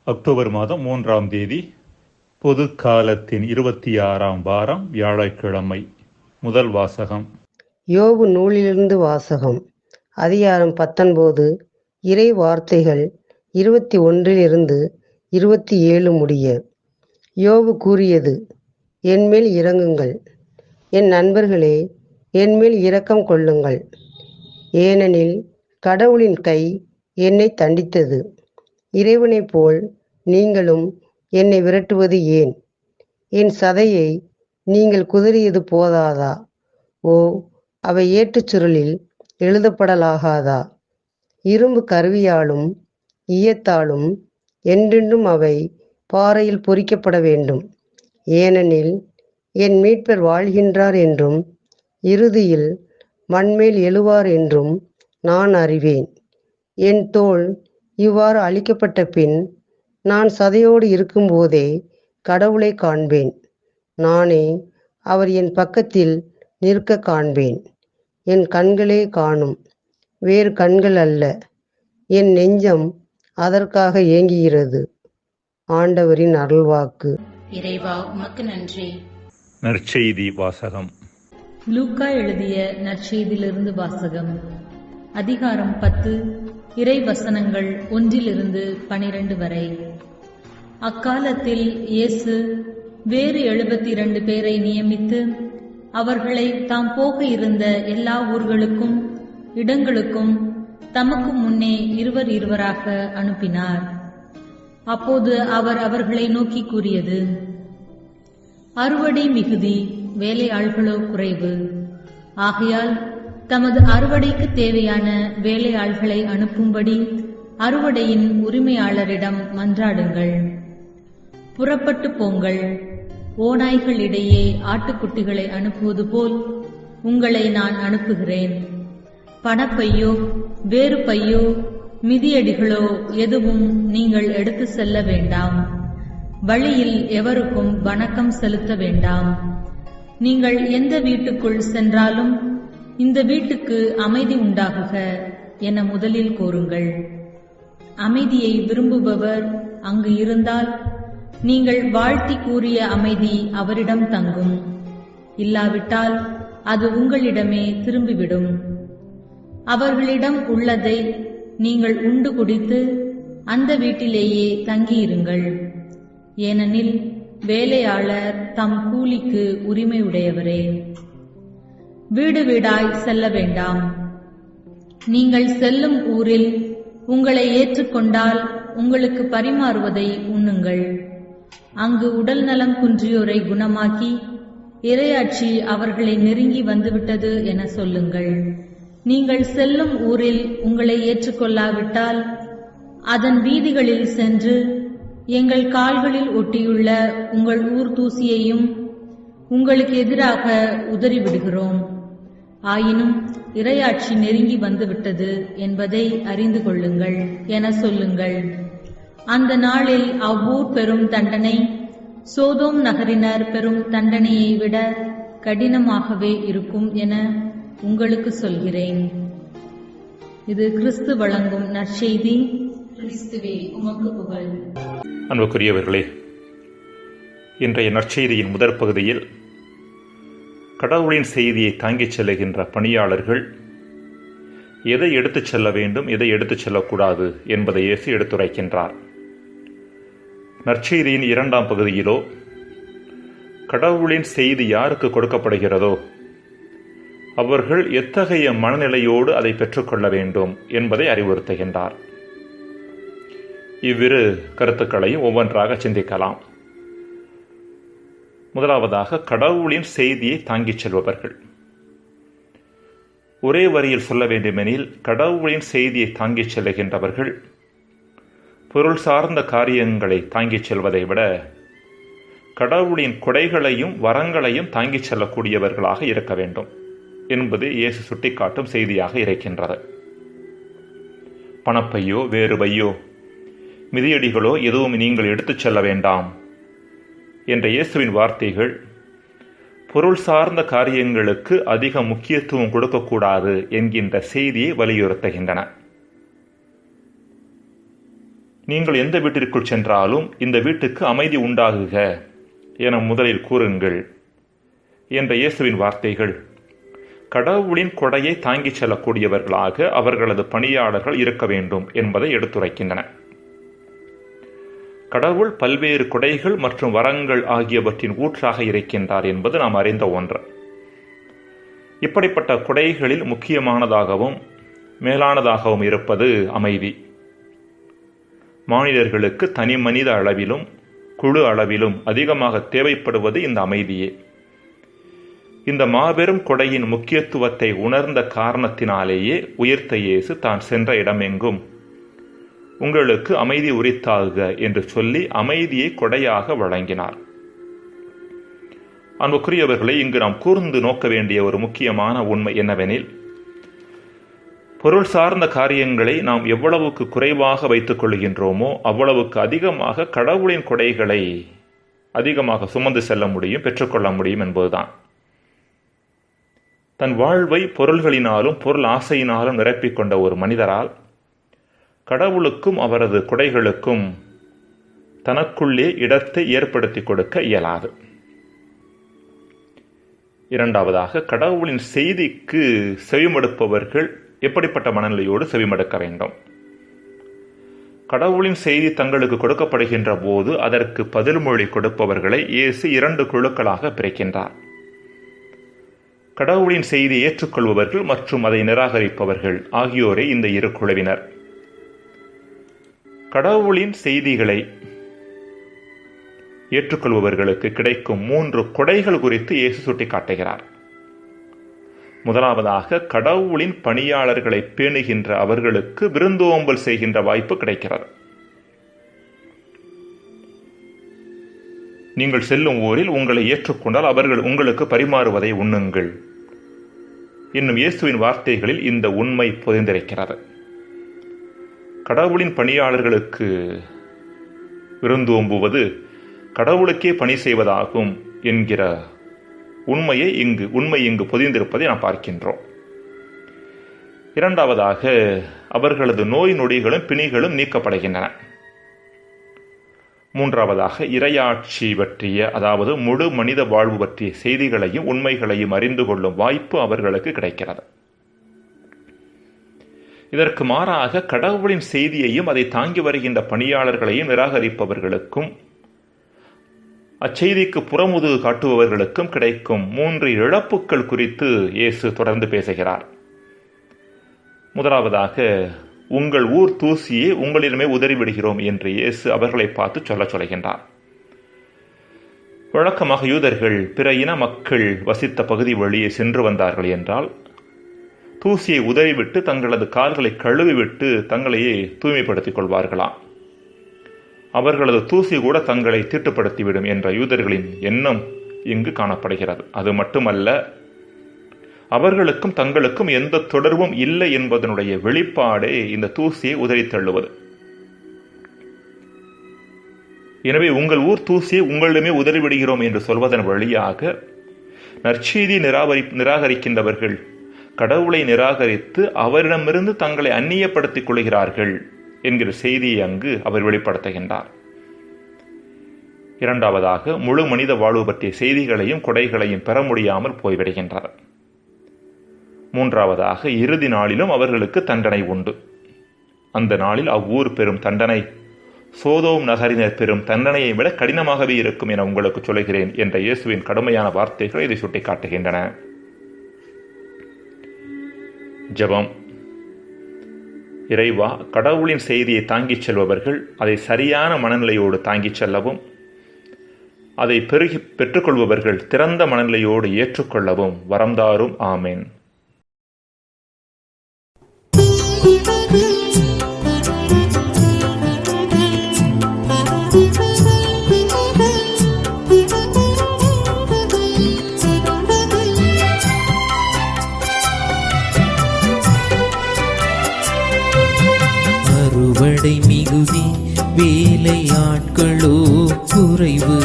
October மாதம் 3ஆம் தேதி பொது காலத்தின் 26ஆம் வாரம் வியாழக்கிழமை. முதல் வாசகம் யோபு நூலிலிருந்து வாசகம். அதிகாரம் 19. இறை வார்த்தைகள் 21 27 முடிய. யோபு கூறியது: என்மேல் இரங்குங்கள், என் நண்பர்களே, என்மேல் இரக்கம் கொள்ளுங்கள். ஏனெனில் கடவுளின் கை என்னை தண்டித்தது. இறைவனைப் போல் நீங்களும் என்னை விரட்டுவது ஏன்? என் சதையை நீங்கள் குதறியது போதாதா? ஓ, அவை ஏட்டுச் சுருளில் எழுதப்படலாகாதா? இரும்பு கருவியாலும் ஈயத்தாலும் என்றென்றும் அவை பாறையில் பொறிக்கப்பட வேண்டும். ஏனெனில் என் மீட்பர் வாழ்கின்றார் என்றும் இறுதியில் மண்மேல் எழுவார் என்றும் நான் அறிவேன். என் தோல் இவ்வாறு அழிக்கப்பட்ட பின் நான் சதையோடு இருக்கும்போதே கடவுளை காண்பேன். நானே அவர் என் பக்கத்தில் நிற்க காண்பேன். என் கண்களே காணும், வேறு கண்கள் அல்ல. என் நெஞ்சம் அதற்காக ஏங்குகிறது. ஆண்டவரின் அருள்வாக்கு. இறைவா, உமக்கு நன்றி. நற்செய்தி வாசகம். லூக்கா எழுதிய நற்செய்தியிலிருந்து வாசகம். அதிகாரம் 10, இறை வசனங்கள் 1-12 வரை. அக்காலத்தில் இயேசு வேறு 72 பேரை நியமித்து அவர்களை தாம் போக இருந்த எல்லா ஊர்களுக்கும் இடங்களுக்கும் தமக்கு முன்னே இருவராக அனுப்பினார். அப்போது அவர் அவர்களை நோக்கி கூறியது: அறுவடை மிகுதி, வேலையாள்களோ குறைவு. ஆகையால் தமது அறுவடைக்கு தேவையான வேலையாள்களை அனுப்பும்படி அறுவடையின் உரிமையாளரிடம் மன்றாடுங்கள். புறப்பட்டு போங்கள். ஓநாய்களிடையே ஆட்டுக்குட்டிகளை அனுப்புவது போல் உங்களை நான் அனுப்புகிறேன். பணப்பையோ வேறு பையோ மிதியடிகளோ எதுவும் நீங்கள் எடுத்து செல்ல வேண்டாம். வழியில் எவருக்கும் வணக்கம் செலுத்த வேண்டாம். நீங்கள் எந்த வீட்டுக்குள் சென்றாலும் இந்த வீட்டுக்கு அமைதி உண்டாகுக என முதலில் கூறுங்கள். அமைதியை விரும்புபவர் அங்கு இருந்தால் நீங்கள் வாழ்த்தி கூறிய அமைதி அவரிடம் தங்கும். இல்லாவிட்டால் அது உங்களிடமே திரும்பிவிடும். அவர்களிடம் உள்ளதை நீங்கள் உண்டு குடித்து அந்த வீட்டிலேயே தங்கியிருங்கள். ஏனெனில் வேலையாளர் தம் கூலிக்கு உரிமையுடையவரே. வீடு வீடாய் செல்ல வேண்டாம். நீங்கள் செல்லும் ஊரில் உங்களை ஏற்றுக்கொண்டால் உங்களுக்கு பரிமாறுவதை உண்ணுங்கள். அங்கு உடல் நலம் குன்றியோரை குணமாக்கி இறையாட்சி அவர்களை நெருங்கி வந்துவிட்டது என சொல்லுங்கள். நீங்கள் செல்லும் ஊரில் உங்களை ஏற்றுக்கொள்ளாவிட்டால் அதன் வீதிகளில் சென்று எங்கள் கால்களில் ஒட்டியுள்ள உங்கள் ஊர் தூசியையும் உங்களுக்கு எதிராக உதறிவிடுகிறோம். ஆயினும் இறையாட்சி நெருங்கி வந்துவிட்டது என்பதை அறிந்து கொள்ளுங்கள் என சொல்லுங்கள். அந்த நாளில் அவ்வூர் பெறும் தண்டனை சோதோம் நகரினர் பெறும் தண்டனையை விட கடினமாகவே இருக்கும் என உங்களுக்கு சொல்கிறேன். இது கிறிஸ்து வழங்கும் நற்செய்தி. கிறிஸ்துவே, உமக்கு புகழ். அன்புக்குரியவர்களே, இன்றைய நற்செய்தியின் முதற் பகுதியில் கடவுளின் செய்தியை தாங்கிச் செல்லுகின்ற பணியாளர்கள் எதை எடுத்துச் செல்ல வேண்டும், எதை எடுத்துச் செல்லக்கூடாது என்பதை இயேசு எடுத்துரைக்கின்றார். நற்செய்தியின் 2ஆம் பகுதியிலோ கடவுளின் செய்தி யாருக்கு கொடுக்கப்படுகிறதோ அவர்கள் எத்தகைய மனநிலையோடு அதை பெற்றுக்கொள்ள வேண்டும் என்பதை அறிவுறுத்துகின்றார். இவ்விரு கருத்துக்களையும் ஒவ்வொன்றாக சிந்திக்கலாம். முதலாவதாக, கடவுளின் செய்தியை தாங்கிச் செல்பவர்கள். ஒரே வரியில் சொல்ல வேண்டுமெனில், கடவுளின் செய்தியை தாங்கிச் செல்லுகின்றவர்கள் பொருள் சார்ந்த காரியங்களை தாங்கிச் செல்வதை விட கடவுளின் கொடைகளையும் வரங்களையும் தாங்கிச் செல்லக்கூடியவர்களாக இருக்க வேண்டும் என்பது இயேசு சுட்டிக்காட்டும் செய்தியாக இருக்கின்றது. பணப்பையோ வேறு பையோ மிதியடிகளோ எதுவும் நீங்கள் எடுத்துச் செல்ல வேண்டாம் என்ற இயேசுவின் வார்த்தைகள் பொருள் சார்ந்த காரியங்களுக்கு அதிக முக்கியத்துவம் கொடுக்கக்கூடாது என்கின்ற செய்தியை வலியுறுத்துகின்றன. நீங்கள் எந்த வீட்டிற்குள் சென்றாலும் இந்த வீட்டுக்கு அமைதி உண்டாகுக என முதலில் கூறுங்கள் என்ற இயேசுவின் வார்த்தைகள் கடவுளின் கொடையை தாங்கிச் செல்லக்கூடியவர்களாக அவர்களது பணியாளர்கள் இருக்க வேண்டும் என்பதை எடுத்துரைக்கின்றன. கடவுள் பல்வேறு கொடைகள் மற்றும் வரங்கள் ஆகியவற்றின் ஊற்றாக இருக்கின்றார் என்பது நாம் அறிந்த ஒன்று. இப்படிப்பட்ட கொடைகளில் முக்கியமானதாகவும் மேலானதாகவும் இருப்பது அமைதி. மானிடர்களுக்கு தனி மனித அளவிலும் குழு அளவிலும் அதிகமாக தேவைப்படுவது இந்த அமைதியே. இந்த மாபெரும் கொடையின் முக்கியத்துவத்தை உணர்ந்த காரணத்தினாலேயே உயிர்த்த இயேசு தான் சென்ற இடமெங்கும் உங்களுக்கு அமைதி உரித்தாகுக என்று சொல்லி அமைதியை கொடையாக வழங்கினார். அன்புக்குரியவர்களை, இங்கு நாம் கூர்ந்து நோக்க வேண்டிய ஒரு முக்கியமான உண்மை என்னவெனில், பொருள் சார்ந்த காரியங்களை நாம் எவ்வளவுக்கு குறைவாக வைத்துக் கொள்கின்றோமோ அவ்வளவுக்கு அதிகமாக கடவுளின் கொடைகளை அதிகமாக சுமந்து செல்ல முடியும், பெற்றுக்கொள்ள முடியும் என்பதுதான். தன் வாழ்வை பொருள்களினாலும் பொருள் ஆசையினாலும் நிரப்பிக்கொண்ட ஒரு மனிதரால் கடவுளுக்கும் அவரது கொடைகளுக்கும் தனக்குள்ளே இடத்தை ஏற்படுத்தி கொடுக்க இயலாது. இரண்டாவதாக, கடவுளின் செய்திக்கு செவிமடுப்பவர்கள் எப்படிப்பட்ட மனநிலையோடு செவிமடுக்க வேண்டும்? கடவுளின் செய்தி தங்களுக்கு கொடுக்கப்படுகின்ற போது அதற்கு பதில்மொழி கொடுப்பவர்களை இயேசு 2 குழுக்களாக பிரிக்கின்றார். கடவுளின் செய்தியை ஏற்றுக்கொள்பவர்கள் மற்றும் அதை நிராகரிப்பவர்கள் ஆகியோரே இந்த 2 குழுவினர். கடவுளின் செய்திகளை ஏற்றுக்கொள்பவர்களுக்கு கிடைக்கும் 3 கொடைகள் குறித்து இயேசு சுட்டிக்காட்டுகிறார். முதலாவதாக, கடவுளின் பணியாளர்களை பேணுகின்ற அவர்களுக்கு விருந்தோம்பல் செய்கின்ற வாய்ப்பு கிடைக்கிறது. நீங்கள் செல்லும் ஊரில் உங்களை ஏற்றுக்கொண்டால் அவர்கள் உங்களுக்கு பரிமாறுவதை உண்ணுங்கள் என்னும் இயேசுவின் வார்த்தைகளில் இந்த உண்மை பொதிந்திருக்கிறது. கடவுளின் பணியாளர்களுக்கு விருந்தோம்புவது கடவுளுக்கே பணி செய்வதாகும் என்கிற உண்மை இங்கு பொதிந்திருப்பதை நாம் பார்க்கின்றோம். இரண்டாவதாக, அவர்களது நோய் நொடிகளும் பிணிகளும் நீக்கப்படுகின்றன. மூன்றாவதாக, இறையாட்சி பற்றிய, அதாவது முழு மனித வாழ்வு பற்றிய செய்திகளையும் உண்மைகளையும் அறிந்து கொள்ளும் வாய்ப்பு அவர்களுக்கு கிடைக்கிறது. இதற்கு மாறாக, கடவுளின் செய்தியையும் அதை தாங்கி வருகின்ற பணியாளர்களையும் நிராகரிப்பவர்களுக்கும் அச்செய்திக்கு புறமுதுகு காட்டுபவர்களுக்கும் கிடைக்கும் 3 இழப்புக்கள் குறித்து இயேசு தொடர்ந்து பேசுகிறார். முதலாவதாக, உங்கள் ஊர் தூசியை உங்களிடமே உதறிவிடுகிறோம் என்று இயேசு அவர்களை பார்த்து சொல்கின்றார். வழக்கமாக யூதர்கள் பிற இன மக்கள் வசித்த பகுதி வழியே சென்று வந்தார்கள் என்றால் தூசியை உதறிவிட்டு தங்களது கால்களை கழுவிவிட்டு தங்களையே தூய்மைப்படுத்திக் கொள்வார்களாம். அவர்களது தூசி கூட தங்களை தீட்டுப்படுத்திவிடும் என்ற யூதர்களின் எண்ணம் இங்கு காணப்படுகிறது. அது மட்டுமல்ல, அவர்களுக்கும் தங்களுக்கும் எந்த தொடர்பும் இல்லை என்பதனுடைய வெளிப்பாடே இந்த தூசியை உதறி தள்ளுவது. எனவே உங்கள் ஊர் தூசியை உங்களிடமே உதறிவிடுகிறோம் என்று சொல்வதன் வழியாக நற்செய்தி நிராகரிக்கின்றவர்கள் கடவுளை நிராகரித்து அவரிடமிருந்து தங்களை அந்நியப்படுத்திக் கொள்கிறார்கள் என்கிற செய்தியை அங்கு அவர் வெளிப்படுத்துகின்றார். இரண்டாவதாக, முழு மனித வாழ்வு பற்றிய செய்திகளையும் கொடைகளையும் பெற முடியாமல் போய்விடுகின்றார். மூன்றாவதாக, இறுதி நாளிலும் அவர்களுக்கு தண்டனை உண்டு. அந்த நாளில் அவ்வூர் பெறும் தண்டனை சோதோம் நகரினர் பெறும் தண்டனையை விட கடினமாகவே இருக்கும் என உங்களுக்கு சொல்கிறேன் என்ற இயேசுவின் கடுமையான வார்த்தைகள் இதை சுட்டிக்காட்டுகின்றன. ஜெபம். இறைவா, கடவுளின் செய்தியை தாங்கிச் செல்பவர்கள் அதை சரியான மனநிலையோடு தாங்கிச் செல்லவும், அதை பெற்றுக்கொள்பவர்கள் திறந்த மனநிலையோடு ஏற்றுக்கொள்ளவும் வரம்தாரும். ஆமேன். அறுவடை மிகுதி, வேலையாட்களோ குறைவு.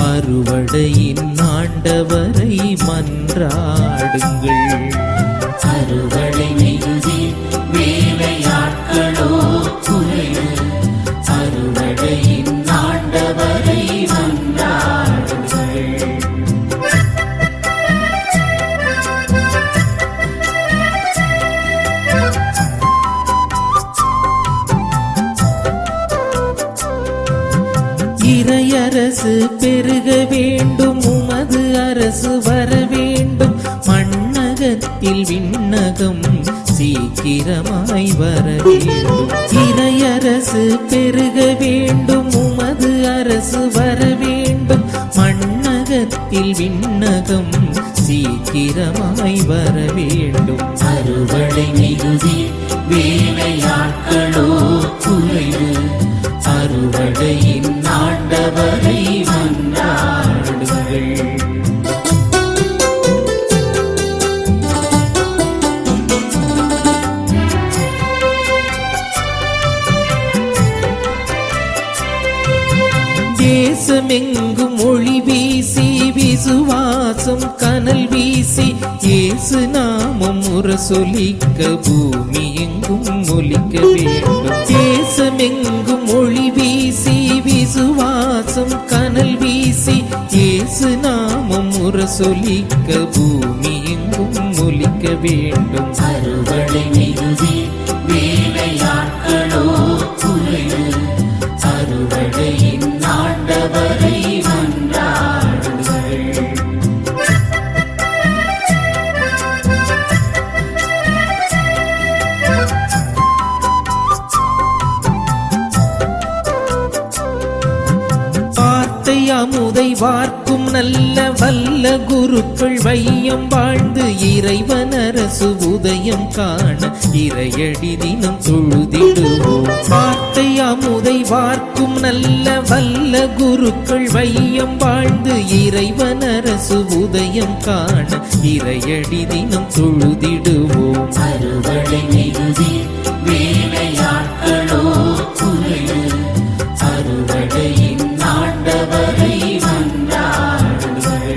அறுவடையின் ஆண்டவரை மன்றாடுங்கள். அறுவடை மிகுதி, வேலையாட்களோ குறைவு. இறையரசு பெருக வேண்டும், உமது அரசு வர வேண்டும், மண்ணகத்தில் விண்ணகம் சீக்கிரமாய் வர வேண்டும். இறையரசு பெருக வேண்டும், உமது அரசு வர வேண்டும், மண்ணகத்தில் விண்ணகம் சீக்கிரமாய் வர வேண்டும். அறுவடை மிகுதி, வேலையாட்களோ குறைவு, அறுவடையின் ஆண்டவரை மன்றாடுங்கள். தேசமெங்கும் ஒளி வீசி, விசுவாசம் கனல் வீசி, இயேசு நாமம் முரசொலிக்க பூமி எங்கும் ஒலிக்க வேண்டும். தேசமெங்கும் ஒளி வீசி, விசுவாசம் கனல் வீசி, இயேசு நாமம் முரசொலிக்க பூமி எங்கும் ஒலிக்க வேண்டும். அறுவடை மிகுதி, வேலையாட்களோ குறைவு, அறுவடையின் ஆண்டவரை மன்றாடுங்கள். வார்த்தை அமுதை வார்க்கும் நல்ல வல்ல குருக்கள் வையம் வாழ்ந்து, இறைவன் அரசு உதயம் காண இறையடி தினம் தொழுதிடுவோம். வார்த்தை அமுதை வார்க்கும் நல்ல வல்ல குருக்கள் வையம் வாழ்ந்து, இறைவன் அரசு உதயம் காண இறையடி தினம் தொழுதிடுவோம். அறுவடை மிகுதி, வேலையாட்களோ குறைவு, அறுவடையின் ஆண்டவரை மன்றாடுங்கள்.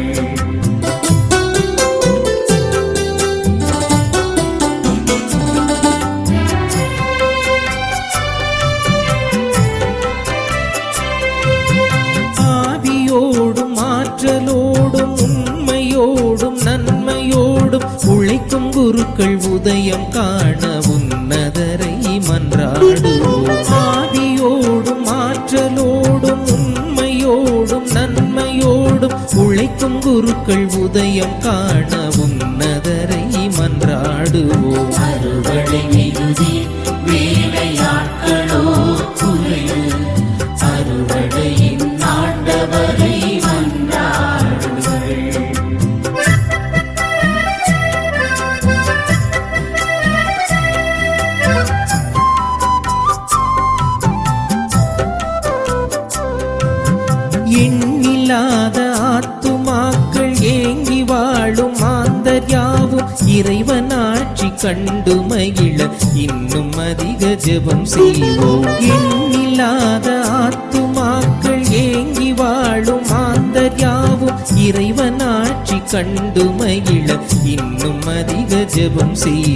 ஆவியோடும் ஆற்றலோடும் உண்மையோடும் நன்மையோடும் உழைக்கும் குருக்கள் உதயம் காண உன்னதரை மன்றாடுவோம். ஆவியோடும் ஆற்றலோடும் உண்மையோடும் நன்மையோடும் உழைக்கும் குருக்கள் உதயம் காண உன்னதரை மன்றாடுவோம். அறுவடை மிகுதி, வேலையாட்களோ குறைவு, அறுவடையின் ஆண்டவரை மன்றாடுங்கள். எண்ணில்லாத ஆத்துமாக்கள் ஏங்கி வாழும் மாந்தர் யாவும் இறைவன் ஆட்சி கண்டு மகிழ இன்னும் அதிக ஜெபம் செய்வோம். எண்ணில்லாத ஆத்துமாக்கள் ஏங்கி வாழும் மாந்தர் யாவும் இறைவன் ஆட்சி கண்டு மகிழ இன்னும் அதிக ஜெபம் செய்வோம்.